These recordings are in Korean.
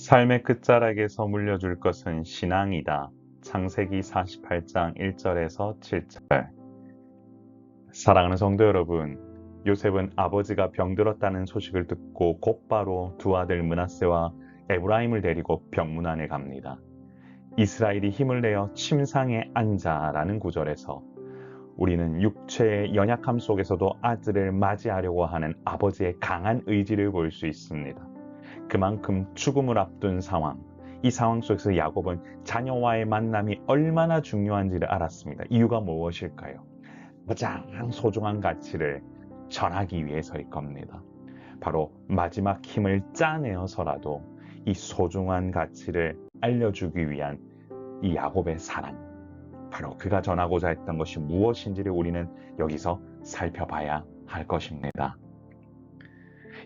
삶의 끝자락에서 물려줄 것은 신앙이다. 창세기 48장 1절에서 7절. 사랑하는 성도 여러분, 요셉은 아버지가 병들었다는 소식을 듣고 곧바로 두 아들 므낫세와 에브라임을 데리고 병문안에 갑니다. 이스라엘이 힘을 내어 침상에 앉아라는 구절에서 우리는 육체의 연약함 속에서도 아들을 맞이하려고 하는 아버지의 강한 의지를 볼 수 있습니다. 그만큼 죽음을 앞둔 상황, 이 상황 속에서 야곱은 자녀와의 만남이 얼마나 중요한지를 알았습니다. 이유가 무엇일까요? 가장 소중한 가치를 전하기 위해서일 겁니다. 바로 마지막 힘을 짜내어서라도 이 소중한 가치를 알려주기 위한 이 야곱의 사랑, 바로 그가 전하고자 했던 것이 무엇인지를 우리는 여기서 살펴봐야 할 것입니다.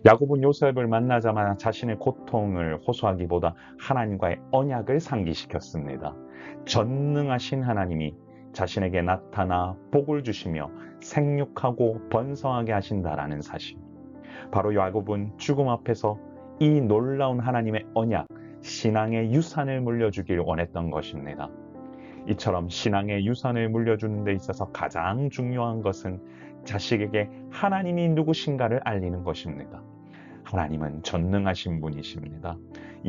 야곱은 요셉을 만나자마자 자신의 고통을 호소하기보다 하나님과의 언약을 상기시켰습니다. 전능하신 하나님이 자신에게 나타나 복을 주시며 생육하고 번성하게 하신다라는 사실. 바로 야곱은 죽음 앞에서 이 놀라운 하나님의 언약, 신앙의 유산을 물려주길 원했던 것입니다. 이처럼 신앙의 유산을 물려주는 데 있어서 가장 중요한 것은 자식에게 하나님이 누구신가를 알리는 것입니다. 하나님은 전능하신 분이십니다.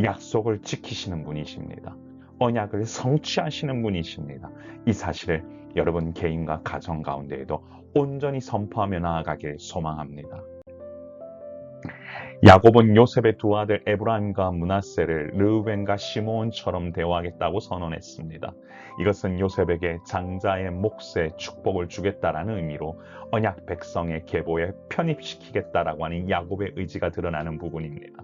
약속을 지키시는 분이십니다. 언약을 성취하시는 분이십니다. 이 사실을 여러분 개인과 가정 가운데에도 온전히 선포하며 나아가길 소망합니다. 야곱은 요셉의 두 아들 에브라임과 므낫세를 르우벤과 시므온처럼 대우하겠다고 선언했습니다. 이것은 요셉에게 장자의 몫에 축복을 주겠다라는 의미로 언약 백성의 계보에 편입시키겠다라고 하는 야곱의 의지가 드러나는 부분입니다.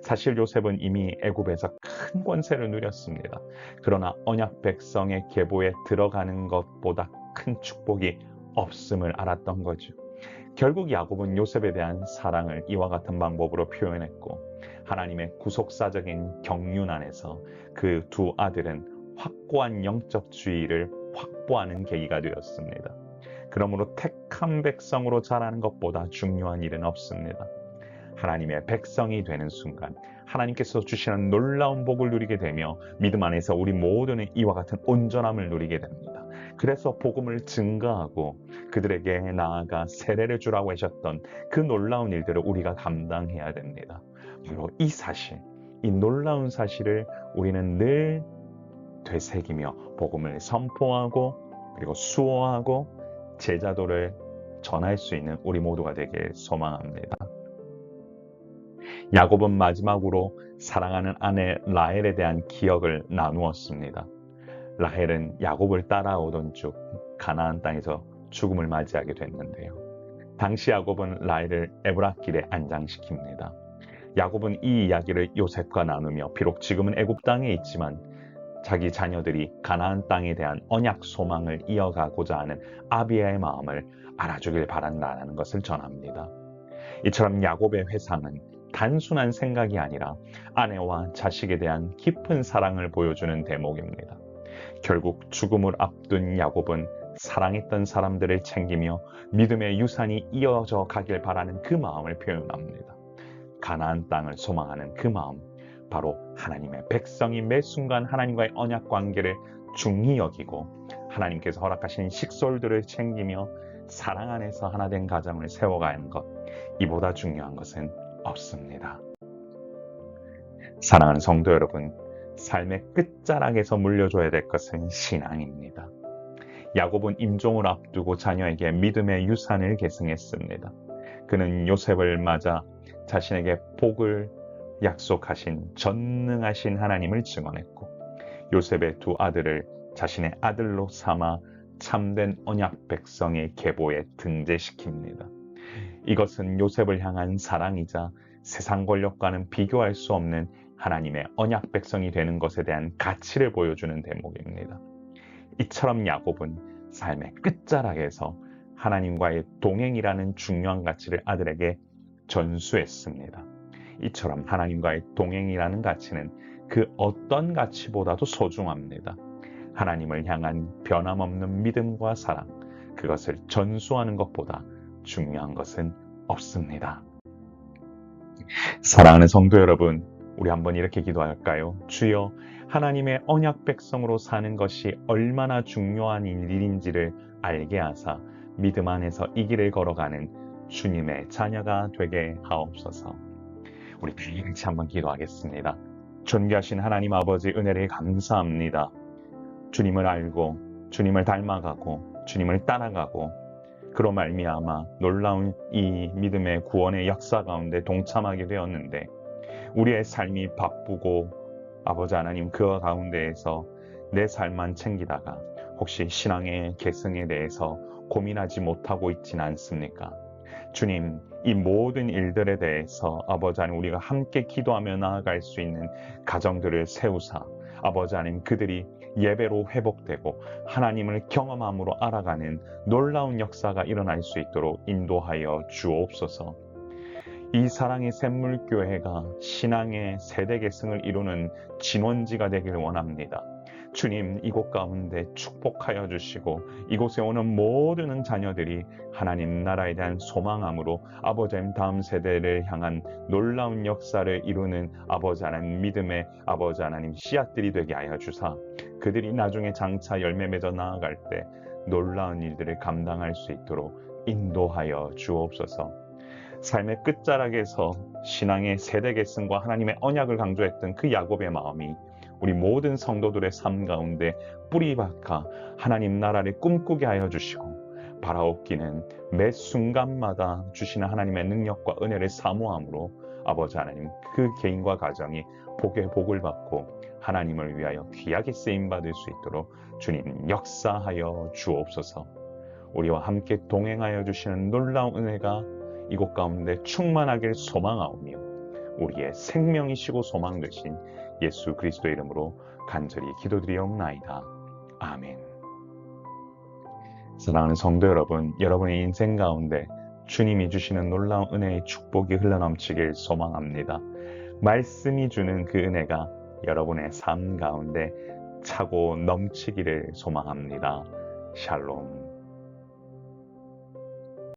사실 요셉은 이미 애굽에서 큰 권세를 누렸습니다. 그러나 언약 백성의 계보에 들어가는 것보다 큰 축복이 없음을 알았던 거죠. 결국 야곱은 요셉에 대한 사랑을 이와 같은 방법으로 표현했고, 하나님의 구속사적인 경륜 안에서 그 두 아들은 확고한 영적 지위를 확보하는 계기가 되었습니다. 그러므로 택한 백성으로 자라는 것보다 중요한 일은 없습니다. 하나님의 백성이 되는 순간 하나님께서 주시는 놀라운 복을 누리게 되며 믿음 안에서 우리 모두는 이와 같은 온전함을 누리게 됩니다. 그래서 복음을 증거하고 그들에게 나아가 세례를 주라고 하셨던 그 놀라운 일들을 우리가 감당해야 됩니다. 바로 이 사실, 이 놀라운 사실을 우리는 늘 되새기며 복음을 선포하고 그리고 수호하고 제자도를 전할 수 있는 우리 모두가 되길 소망합니다. 야곱은 마지막으로 사랑하는 아내 라헬에 대한 기억을 나누었습니다. 라헬은 야곱을 따라오던 중 가나안 땅에서 죽음을 맞이하게 됐는데요. 당시 야곱은 라헬을 에브라길에 안장시킵니다. 야곱은 이 이야기를 요셉과 나누며 비록 지금은 애굽 땅에 있지만 자기 자녀들이 가나안 땅에 대한 언약 소망을 이어가고자 하는 아비아의 마음을 알아주길 바란다는 것을 전합니다. 이처럼 야곱의 회상은 단순한 생각이 아니라 아내와 자식에 대한 깊은 사랑을 보여주는 대목입니다. 결국 죽음을 앞둔 야곱은 사랑했던 사람들을 챙기며 믿음의 유산이 이어져 가길 바라는 그 마음을 표현합니다. 가나안 땅을 소망하는 그 마음, 바로 하나님의 백성이 매 순간 하나님과의 언약 관계를 중히 여기고 하나님께서 허락하신 식솔들을 챙기며 사랑 안에서 하나된 가정을 세워가는 것, 이보다 중요한 것은 없습니다. 사랑하는 성도 여러분, 삶의 끝자락에서 물려줘야 될 것은 신앙입니다. 야곱은 임종을 앞두고 자녀에게 믿음의 유산을 계승했습니다. 그는 요셉을 맞아 자신에게 복을 약속하신 전능하신 하나님을 증언했고, 요셉의 두 아들을 자신의 아들로 삼아 참된 언약 백성의 계보에 등재시킵니다. 이것은 요셉을 향한 사랑이자 세상 권력과는 비교할 수 없는 하나님의 언약 백성이 되는 것에 대한 가치를 보여주는 대목입니다. 이처럼 야곱은 삶의 끝자락에서 하나님과의 동행이라는 중요한 가치를 아들에게 전수했습니다. 이처럼 하나님과의 동행이라는 가치는 그 어떤 가치보다도 소중합니다. 하나님을 향한 변함없는 믿음과 사랑, 그것을 전수하는 것보다 중요한 것은 없습니다. 사랑하는 성도 여러분, 우리 한번 이렇게 기도할까요? 주여, 하나님의 언약 백성으로 사는 것이 얼마나 중요한 일인지를 알게 하사 믿음 안에서 이 길을 걸어가는 주님의 자녀가 되게 하옵소서. 우리 같이 한번 기도하겠습니다. 존귀하신 하나님 아버지, 은혜를 감사합니다. 주님을 알고 주님을 닮아가고 주님을 따라가고 그로 말미암아 놀라운 이 믿음의 구원의 역사 가운데 동참하게 되었는데, 우리의 삶이 바쁘고 아버지 하나님 그 가운데에서 내 삶만 챙기다가 혹시 신앙의 계승에 대해서 고민하지 못하고 있지는 않습니까? 주님, 이 모든 일들에 대해서 아버지 하나님 우리가 함께 기도하며 나아갈 수 있는 가정들을 세우사 아버지 하나님 그들이 예배로 회복되고 하나님을 경험함으로 알아가는 놀라운 역사가 일어날 수 있도록 인도하여 주옵소서. 이 사랑의 샘물교회가 신앙의 세대 계승을 이루는 진원지가 되길 원합니다. 주님, 이곳 가운데 축복하여 주시고 이곳에 오는 모든 자녀들이 하나님 나라에 대한 소망함으로 아버지 하나님 다음 세대를 향한 놀라운 역사를 이루는 아버지 하나님 믿음의 아버지 하나님 씨앗들이 되게 하여 주사 그들이 나중에 장차 열매 맺어 나아갈 때 놀라운 일들을 감당할 수 있도록 인도하여 주옵소서. 삶의 끝자락에서 신앙의 세대 계승과 하나님의 언약을 강조했던 그 야곱의 마음이 우리 모든 성도들의 삶 가운데 뿌리박아 하나님 나라를 꿈꾸게 하여 주시고 바라옵기는 매 순간마다 주시는 하나님의 능력과 은혜를 사모함으로 아버지 하나님 그 개인과 가정이 복의 복을 받고 하나님을 위하여 귀하게 쓰임받을 수 있도록 주님 역사하여 주옵소서. 우리와 함께 동행하여 주시는 놀라운 은혜가 이곳 가운데 충만하길 소망하오며 우리의 생명이시고 소망 되신 예수 그리스도의 이름으로 간절히 기도드리옵나이다. 아멘. 사랑하는 성도 여러분, 여러분의 인생 가운데 주님이 주시는 놀라운 은혜의 축복이 흘러넘치길 소망합니다. 말씀이 주는 그 은혜가 여러분의 삶 가운데 차고 넘치기를 소망합니다. 샬롬.